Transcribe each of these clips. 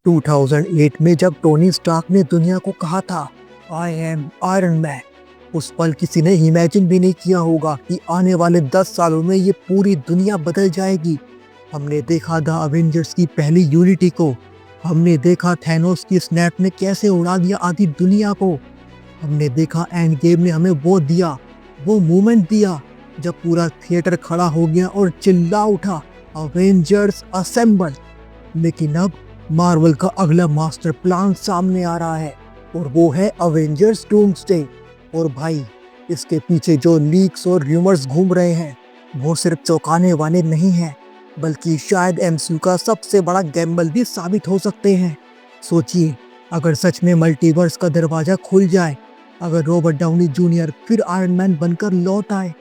2008 में जब Tony Stark ने दुनिया को कहा था आई एम आयरन मैन, उस पल किसी ने इमेजिन भी नहीं किया होगा कि आने वाले 10 सालों में ये पूरी दुनिया बदल जाएगी। हमने देखा द अवेंजर्स की पहली यूनिटी को, हमने देखा थैनोस की स्नैप ने कैसे उड़ा दिया आधी दुनिया को, हमने देखा एंड गेम ने हमें वो दिया, वो मोमेंट दिया जब पूरा थिएटर खड़ा हो गया और चिल्ला उठा अवेंजर्स असेंबल। लेकिन अब मार्वल का अगला मास्टर प्लान सामने आ रहा है और वो है अवेंजर्स डूम्सडे। और भाई, इसके पीछे जो लीक्स और र्यूमर्स घूम रहे हैं वो सिर्फ चौंकाने वाले नहीं हैं, बल्कि शायद एमसीयू का सबसे बड़ा गैम्बल भी साबित हो सकते हैं। सोचिए, अगर सच में मल्टीवर्स का दरवाजा खुल जाए, अगर रॉबर्ट डाउनी जूनियर फिर आयरन मैन बनकर लौट आए,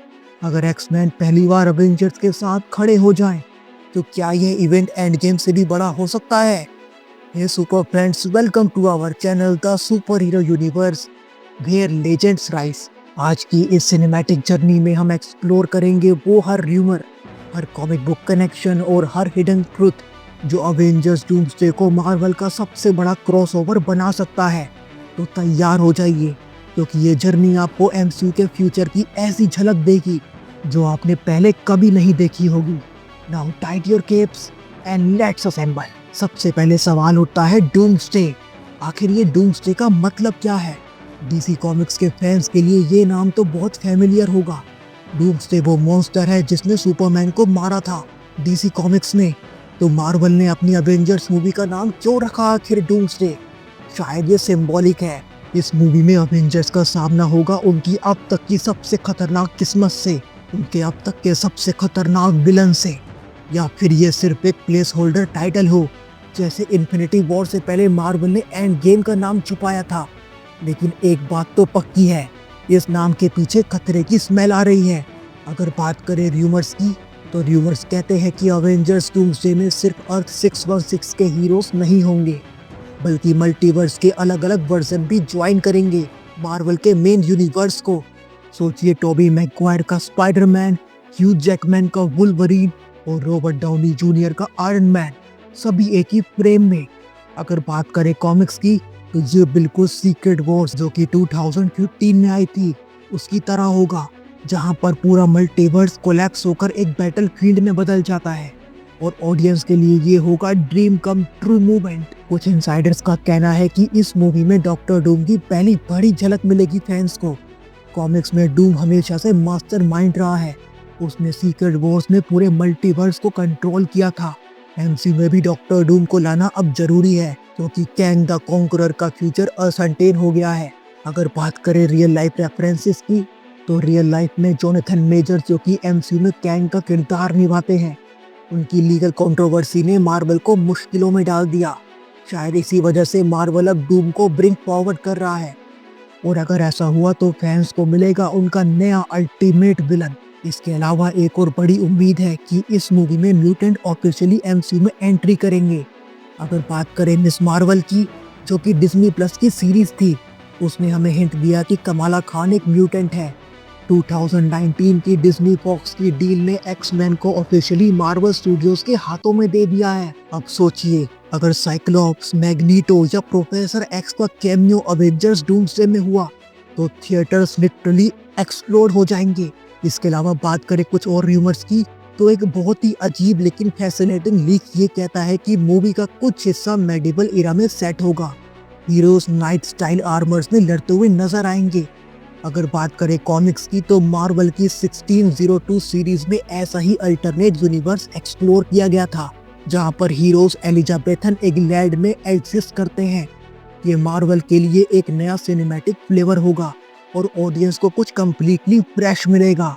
अगर एक्स-मैन पहली बार अवेंजर्स के साथ खड़े हो जाएं, तो क्या यह इवेंट एंड गेम से भी बड़ा हो सकता है? Hey super friends, welcome to our channel the super hero universe where legends rise. आज की इस सिनेमैटिक जर्नी में हम एक्सप्लोर करेंगे वो हर र्यूमर, हर कॉमिक बुक कनेक्शन और हर हिडन ट्रुथ जो अवेंजर्स डूम्सडे को मार्वल का सबसे बड़ा क्रॉसओवर बना सकता है। तो तैयार हो जाइए, क्योंकि ये जर्नी आपको एमसीयू के फ्यूचर की ऐसी झलक देगी जो आपने पहले कभी नहीं देखी होगी। Now tight your keeps and let's assemble. सबसे पहले सवाल उठता है डूम्सडे। आखिर ये डूम्सडे का मतलब क्या है? डीसी कॉमिक्स के फैंस के लिए ये नाम तो बहुत फैमिलियर होगा। डूम्सडे वो मॉन्स्टर है जिसने सुपरमैन को मारा था डीसी कॉमिक्स में। तो मार्वल ने अपनी अवेंजर्स मूवी का नाम क्यों रखा आखिर डूम्सडे? शायद ये सिंबॉलिक है। इस मूवी में अवेंजर्स का सामना होगा उनकी अब तक की सबसे खतरनाक किस्मत से, उनके अब तक के सबसे खतरनाक विलन से। या फिर ये सिर्फ एक प्लेस होल्डर टाइटल हो, जैसे इन्फिनिटी वॉर से पहले मार्वल ने एंड गेम का नाम छुपाया था। लेकिन एक बात तो पक्की है, इस नाम के पीछे खतरे की स्मेल आ रही है। अगर बात करें र्यूमर्स की, तो र्यूमर्स कहते हैं कि अवेंजर्स डूम्सडे में सिर्फ अर्थ 616 के हीरोज नहीं होंगे, बल्कि मल्टीवर्स के अलग अलग वर्जन भी ज्वाइन करेंगे मार्वल के मेन यूनिवर्स को। सोचिए, टोबी मैगवायर का स्पाइडरमैन, ह्यू जैकमैन का वुल्वरीन और रॉबर्ट डाउनी जूनियर का आयरन मैन, सभी एक ही फ्रेम में। अगर बात करें कॉमिक्स की, तो ये बिल्कुल सीक्रेट वॉर्स जो कि 2015 में आई थी उसकी तरह होगा, जहां पर पूरा मल्टीवर्स कोलैप्स होकर एक बैटलफील्ड में बदल जाता है। और ऑडियंस के लिए ये होगा ड्रीम कम ट्रू मूवमेंट। कुछ इनसाइडर्स का कहना है कि इस मूवी में डॉक्टर डूम की पहली बड़ी झलक मिलेगी फैंस को। कॉमिक्स में डूम हमेशा से मास्टर माइंड रहा है, उसने सीक्रेट वॉर्स में पूरे मल्टीवर्स को कंट्रोल किया था। एमसीयू में भी डॉक्टर डूम को लाना अब जरूरी है, क्योंकि कैंग द कॉन्करर का फ्यूचर असर्टेन हो गया है। अगर बात करें रियल लाइफ रेफरेंसेस की, तो रियल लाइफ में जोनाथन मेजर जो कि एमसीयू में कैंग का किरदार निभाते हैं, उनकी लीगल कंट्रोवर्सी ने मार्वल को मुश्किलों में डाल दिया। शायद इसी वजह से मार्वल अब डूम को ब्रिंग फॉरवर्ड कर रहा है। और अगर ऐसा हुआ तो फैंस को मिलेगा उनका नया अल्टीमेट विलन। इसके अलावा एक और बड़ी उम्मीद है कि इस मूवी में म्यूटेंट ऑफिशियली एमसीयू में एंट्री करेंगे। अगर बात करें मिस मार्वल की, जो कि डिज्नी प्लस की सीरीज थी, उसने हमें हिंट दिया कि कमाला खान एक म्यूटेंट है। 2019 की डिज्नी फॉक्स की डील ने एक्स-मैन को ऑफिशियली मार्वल स्टूडियोज के हाथों में दे दिया है। अब सोचिए, अगर साइक्लॉप्स, मैग्नीटो या प्रोफेसर एक्स का कैमियो अवेंजर्स डूम्सडे में हुआ, तो थिएटर्स लिटरली एक्सप्लोड हो जाएंगे। इसके अलावा बात करें कुछ और र्यूमर्स की, तो एक बहुत ही अजीब लेकिन फैसिनेटिंग लीक ये कहता है कि मूवी का कुछ हिस्सा मेडिवल एरा में सेट होगा। हीरोज नाइट स्टाइल आर्मर्स में लड़ते हुए नजर आएंगे। अगर बात करें कॉमिक्स की, तो मार्वल की 1602 सीरीज में ऐसा ही अल्टरनेट यूनिवर्स एक्सप्लोर किया गया था, जहां पर हीरोज एलिजाबेथन इंग्लैंड में एग्जिस्ट करते हैं। ये मार्वल के लिए एक नया सिनेमैटिक फ्लेवर होगा और ऑडियंस को कुछ कंप्लीटली फ्रेश मिलेगा।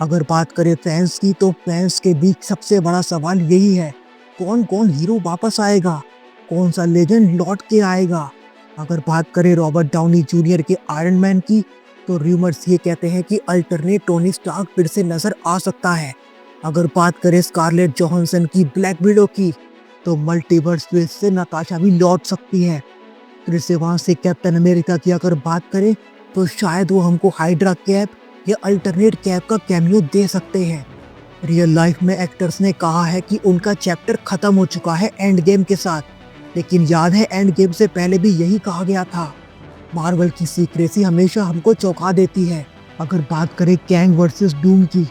अगर बात करें फैंस की, तो फैंस के बीच सबसे बड़ा सवाल यही है, कौन कौन हीरो वापस आएगा, कौन सा लेजेंड लौट के आएगा। अगर बात करें रॉबर्ट डाउनी जूनियर के आयरन मैन की, तो र्यूमर्स ये कहते हैं कि अल्टरनेट टोनी स्टार्क फिर से नजर आ सकता है। अगर बात करें स्कारलेट जोहानसन की ब्लैक विडो की, तो मल्टीवर्स ट्विस्ट से नताशा भी लौट सकती है। फिर से वहाँ से कैप्टन अमेरिका की अगर बात करें, तो शायद वो हमको हाइड्रा कैप या अल्टरनेट कैप का कैमियो दे सकते हैं। रियल लाइफ में एक्टर्स ने कहा है कि उनका चैप्टर खत्म हो चुका है एंड गेम के साथ, लेकिन याद है एंड गेम से पहले भी यही कहा गया था। मार्वल की सीक्रेसी हमेशा हमको चौंका देती है। अगर बात करें कैंग वर्सेस डूम की,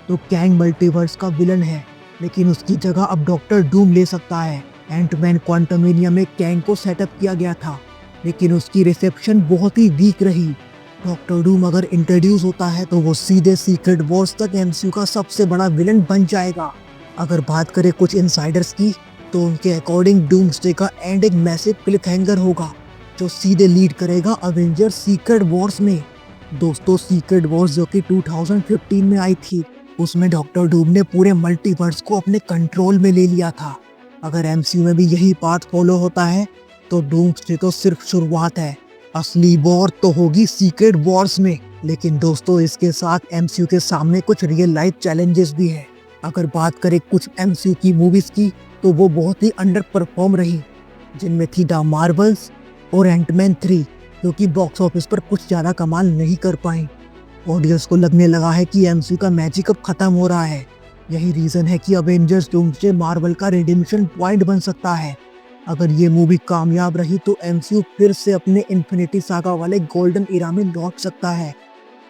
तो कैंग मल्टीवर्स का विलन है, लेकिन उसकी जगह अब डॉक्टर डूम ले सकता है। एंटमैन क्वांटमेनिया में कैंग को सेटअप किया गया था, लेकिन उसकी रिसेप्शन बहुत ही वीक रही। डॉक्टर डूम अगर इंट्रोड्यूस होता है तो वो सीधे सीक्रेट वॉर्स तक एमसीयू का सबसे बड़ा विलन बन जाएगा। अगर बात करें कुछ इनसाइडर्स की, तो उनके अकॉर्डिंग डूम्सडे का एंड एक मैसिव क्लिफ हैंगर होगा, जो सीधे लीड करेगा अवेंजर्स सीक्रेट वॉर्स में। दोस्तों, सीक्रेट वॉर्स जो कि 2015 में आई थी, उसमें डॉक्टर डूम ने पूरे मल्टीवर्स को अपने कंट्रोल में ले लिया था। अगर एमसीयू में भी यही पाथ फॉलो होता है तो डूम्सडे तो सिर्फ शुरुआत है, असली वॉर तो होगी सीक्रेट वॉर्स में। लेकिन दोस्तों, इसके साथ एमसीयू के सामने कुछ रियल लाइफ चैलेंजेस भी है। अगर बात करें कुछ एमसीयू की मूवीज की, तो वो बहुत ही अंडर परफॉर्म रही, जिनमें थी द मार्वल्स और एंटमैन 3, जो कि बॉक्स ऑफिस पर कुछ ज़्यादा कमाल नहीं कर पाई। ऑडियंस को लगने लगा है कि एमसीयू का मैजिक अब खत्म हो रहा है। यही रीज़न है कि अवेंजर्स डूम्सडे मार्वल का रिडेम्पशन पॉइंट बन सकता है। अगर ये मूवी कामयाब रही तो एमसीयू फिर से अपने इन्फिनिटी सागा वाले गोल्डन इरा में लौट सकता है,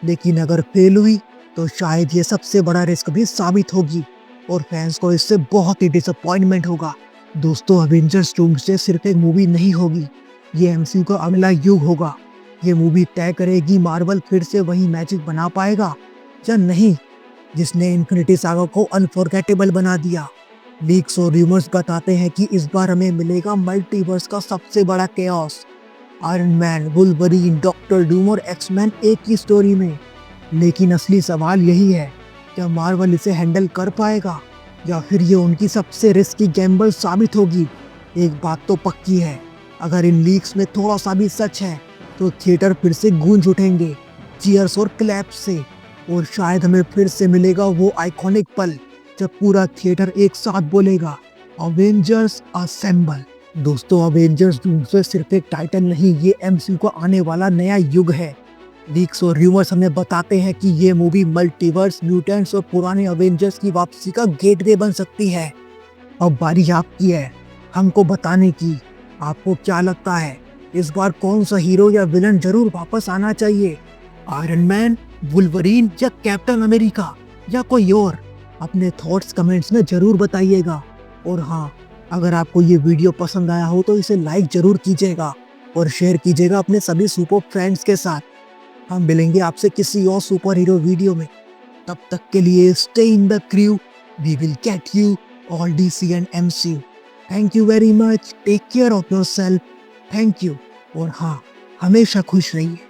लेकिन अगर फेल हुई तो शायद ये सबसे बड़ा रिस्क भी साबित होगी और फैंस को इससे बहुत ही डिसअपॉइंटमेंट होगा। दोस्तों, अवेंजर्स डूम्सडे सिर्फ एक मूवी नहीं होगी, ये एमसीयू का अगला युग होगा। ये मूवी तय करेगी मार्वल फिर से वही मैजिक बना पाएगा या नहीं, जिसने इन्फिनिटी सागा को अनफॉरगेटेबल बना दिया। लीक्स और रूमर्स बताते हैं कि इस बार हमें मिलेगा मल्टीवर्स का सबसे बड़ा chaos. Iron man, Wolverine, doctor Doom और एक्समैन एक ही स्टोरी में। लेकिन असली सवाल यही है, क्या मार्वल इसे हैंडल कर पाएगा या फिर ये उनकी सबसे रिस्की गैम्बल साबित होगी। एक बात तो पक्की है, अगर इन लीक्स में थोड़ा सा भी सच है तो थिएटर फिर से गूंज उठेंगे चीयर्स और क्लैप्स से, और शायद हमें फिर से मिलेगा वो आइकॉनिक पल जब पूरा थिएटर एक साथ बोलेगा अवेंजर्स असेंबल। दोस्तों, अवेंजर्स डूम्सडे सिर्फ एक टाइटल नहीं, ये एमसीयू का आने वाला नया युग है। लीक्स और रूमर्स हमें बताते हैं कि ये मूवी मल्टीवर्स, म्यूटेंट्स और पुराने अवेंजर्स की वापसी का गेटवे बन सकती है। अब बारी आपकी है हमको बताने की, आपको क्या लगता है इस बार कौन सा हीरो या विलन जरूर वापस आना चाहिए? आयरन मैन, वुल्वरीन या कैप्टन अमेरिका या कोई और? अपने थॉट्स कमेंट्स में जरूर बताइएगा। और हाँ, अगर आपको ये वीडियो पसंद आया हो तो इसे लाइक जरूर कीजिएगा और शेयर कीजिएगा अपने सभी सुपर फ्रेंड्स के साथ। हम मिलेंगे आपसे किसी और सुपर हीरो वीडियो में। तब तक के लिए stay in the crew, we will get you all DC and MCU. Thank you very much, take care of yourself, thank you. और हाँ, हमेशा खुश रहिए।